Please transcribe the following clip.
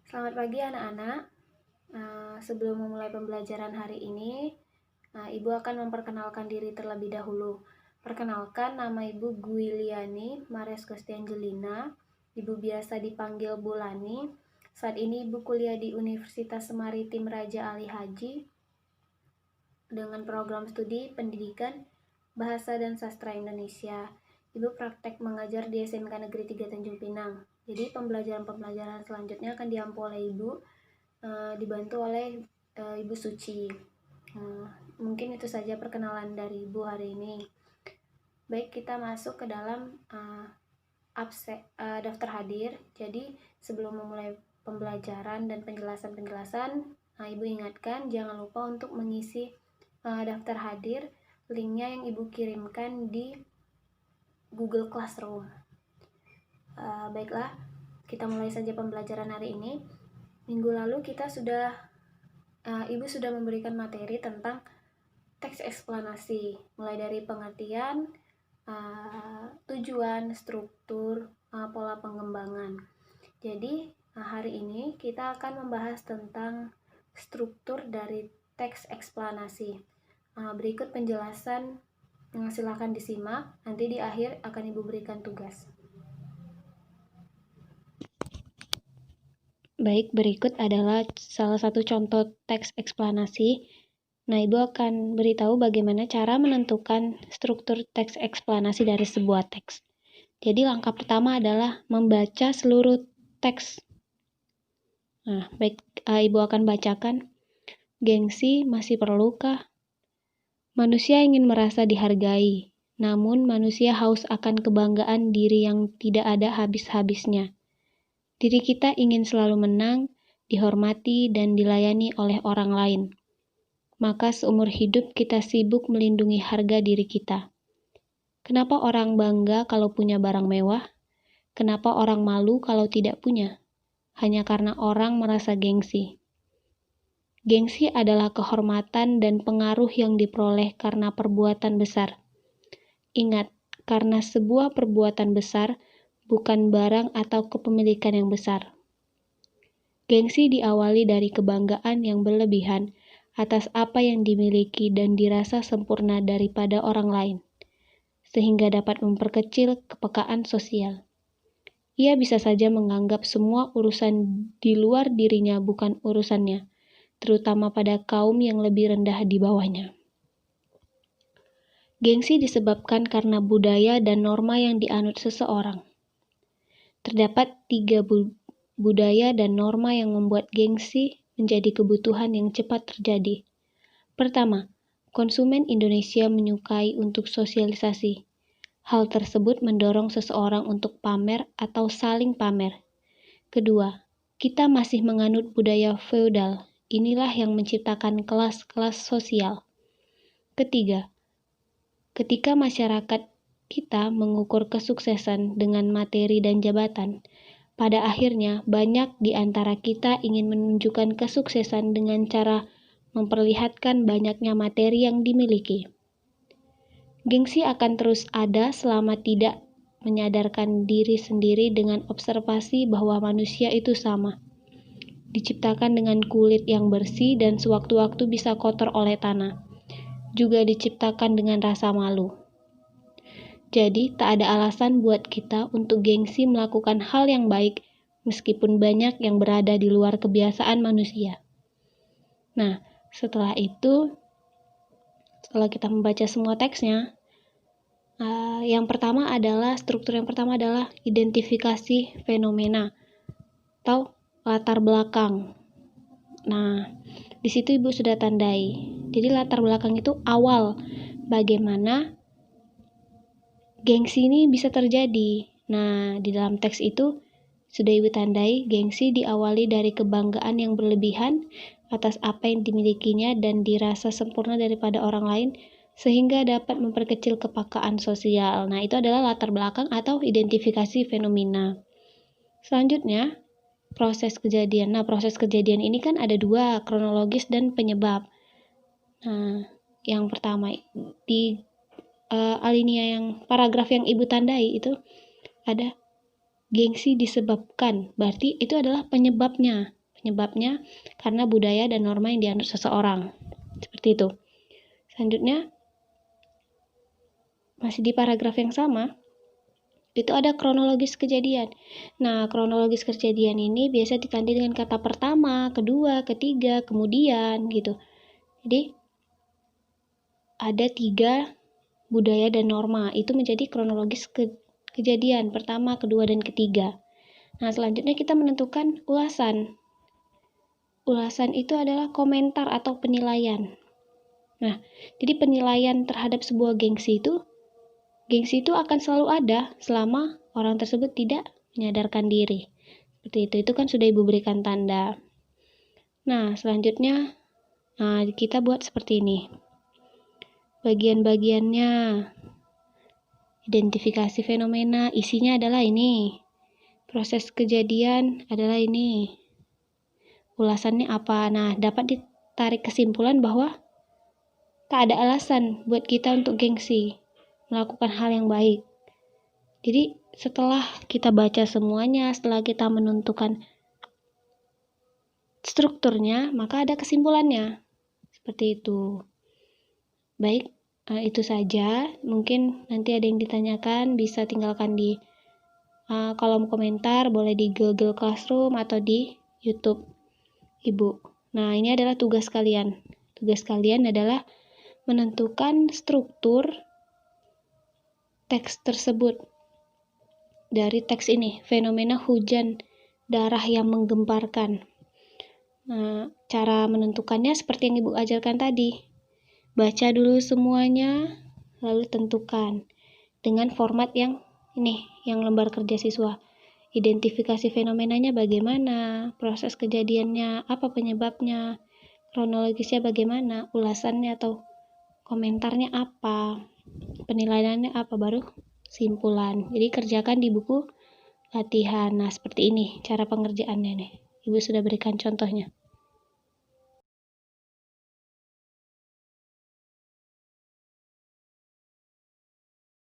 Selamat pagi anak-anak. Sebelum memulai pembelajaran hari ini, Ibu akan memperkenalkan diri terlebih dahulu. Perkenalkan, nama Ibu Guiliani Mares Gusti Angelina. Ibu biasa dipanggil Bulani. Saat ini Ibu kuliah di Universitas Maritim Raja Ali Haji dengan program studi Pendidikan Bahasa dan Sastra Indonesia. Ibu praktek mengajar di SMK Negeri 3 Tanjung Pinang. Jadi pembelajaran selanjutnya akan diampu oleh Ibu, dibantu oleh Ibu Suci. Mungkin itu saja perkenalan dari Ibu hari ini. Baik, kita masuk ke dalam daftar hadir. Jadi sebelum memulai pembelajaran dan penjelasan, Ibu ingatkan jangan lupa untuk mengisi daftar hadir. Linknya yang Ibu kirimkan di Google Classroom. Baiklah, kita mulai saja pembelajaran hari ini. Minggu lalu Ibu sudah memberikan materi tentang teks eksplanasi, mulai dari pengertian, tujuan, struktur, pola pengembangan. Jadi hari ini kita akan membahas tentang struktur dari teks eksplanasi. Berikut penjelasan, silakan disimak. Nanti di akhir akan Ibu berikan tugas. Baik, berikut adalah salah satu contoh teks eksplanasi. Nah, Ibu akan beritahu bagaimana cara menentukan struktur teks eksplanasi dari sebuah teks. Jadi, langkah pertama adalah membaca seluruh teks. Nah, baik, Ibu akan bacakan. Gengsi masih perlukah? Manusia ingin merasa dihargai, namun manusia haus akan kebanggaan diri yang tidak ada habis-habisnya. Diri kita ingin selalu menang, dihormati, dan dilayani oleh orang lain. Maka seumur hidup kita sibuk melindungi harga diri kita. Kenapa orang bangga kalau punya barang mewah? Kenapa orang malu kalau tidak punya? Hanya karena orang merasa gengsi. Gengsi adalah kehormatan dan pengaruh yang diperoleh karena perbuatan besar. Ingat, karena sebuah perbuatan besar, bukan barang atau kepemilikan yang besar. Gengsi diawali dari kebanggaan yang berlebihan atas apa yang dimiliki dan dirasa sempurna daripada orang lain, sehingga dapat memperkecil kepekaan sosial. Ia bisa saja menganggap semua urusan di luar dirinya bukan urusannya, terutama pada kaum yang lebih rendah di bawahnya. Gengsi disebabkan karena budaya dan norma yang dianut seseorang. Terdapat 3 budaya dan norma yang membuat gengsi menjadi kebutuhan yang cepat terjadi. Pertama, konsumen Indonesia menyukai untuk sosialisasi. Hal tersebut mendorong seseorang untuk pamer atau saling pamer. Kedua, kita masih menganut budaya feodal. Inilah yang menciptakan kelas-kelas sosial. Ketiga, ketika masyarakat kita mengukur kesuksesan dengan materi dan jabatan, pada akhirnya banyak di antara kita ingin menunjukkan kesuksesan dengan cara memperlihatkan banyaknya materi yang dimiliki. Gengsi akan terus ada selama tidak menyadarkan diri sendiri dengan observasi bahwa manusia itu sama. Diciptakan dengan kulit yang bersih dan sewaktu-waktu bisa kotor oleh tanah. Juga diciptakan dengan rasa malu. Jadi, tak ada alasan buat kita untuk gengsi melakukan hal yang baik meskipun banyak yang berada di luar kebiasaan manusia. Nah, setelah kita membaca semua teksnya, struktur yang pertama adalah identifikasi fenomena atau latar belakang. Nah, di situ Ibu sudah tandai. Jadi latar belakang itu awal bagaimana gengsi ini bisa terjadi. Nah, di dalam teks itu sudah Ibu tandai, gengsi diawali dari kebanggaan yang berlebihan atas apa yang dimilikinya dan dirasa sempurna daripada orang lain, sehingga dapat memperkecil kepekaan sosial. Nah, itu adalah latar belakang atau identifikasi fenomena. Selanjutnya, proses kejadian. Nah, proses kejadian ini kan ada 2, kronologis dan penyebab. Nah, yang pertama di alinea yang paragraf yang Ibu tandai itu ada gengsi disebabkan, berarti itu adalah penyebabnya. Penyebabnya karena budaya dan norma yang dianut seseorang. Seperti itu. Selanjutnya, masih di paragraf yang sama, itu ada kronologis kejadian. Nah, kronologis kejadian ini biasa ditandai dengan kata pertama, kedua, ketiga, kemudian gitu. Jadi, ada 3 budaya dan norma. Itu menjadi kronologis kejadian pertama, kedua, dan ketiga. Nah, selanjutnya kita menentukan ulasan. Ulasan itu adalah komentar atau penilaian. Nah, jadi penilaian terhadap sebuah gengsi itu akan selalu ada selama orang tersebut tidak menyadarkan diri. Seperti itu kan sudah Ibu berikan tanda. Nah, selanjutnya kita buat seperti ini. Bagian-bagiannya, identifikasi fenomena, isinya adalah ini. Proses kejadian adalah ini. Ulasannya apa? Nah, dapat ditarik kesimpulan bahwa tak ada alasan buat kita untuk gengsi, melakukan hal yang baik. Jadi setelah kita baca semuanya, setelah kita menentukan strukturnya, maka ada kesimpulannya. Seperti itu. Baik, itu saja. Mungkin nanti ada yang ditanyakan, bisa tinggalkan di kolom komentar, boleh di Google Classroom atau di YouTube Ibu. Nah, ini adalah tugas kalian. Tugas kalian adalah menentukan struktur teks tersebut. Dari teks ini, fenomena hujan darah yang menggemparkan. Nah, cara menentukannya seperti yang Ibu ajarkan tadi. Baca dulu semuanya, lalu tentukan. Dengan format yang ini, yang lembar kerja siswa. Identifikasi fenomenanya bagaimana, proses kejadiannya, apa penyebabnya, kronologisnya bagaimana, ulasannya atau komentarnya apa, penilaiannya apa, baru simpulan. Jadi kerjakan di buku latihan. Nah, seperti ini cara pengerjaannya nih. Ibu sudah berikan contohnya.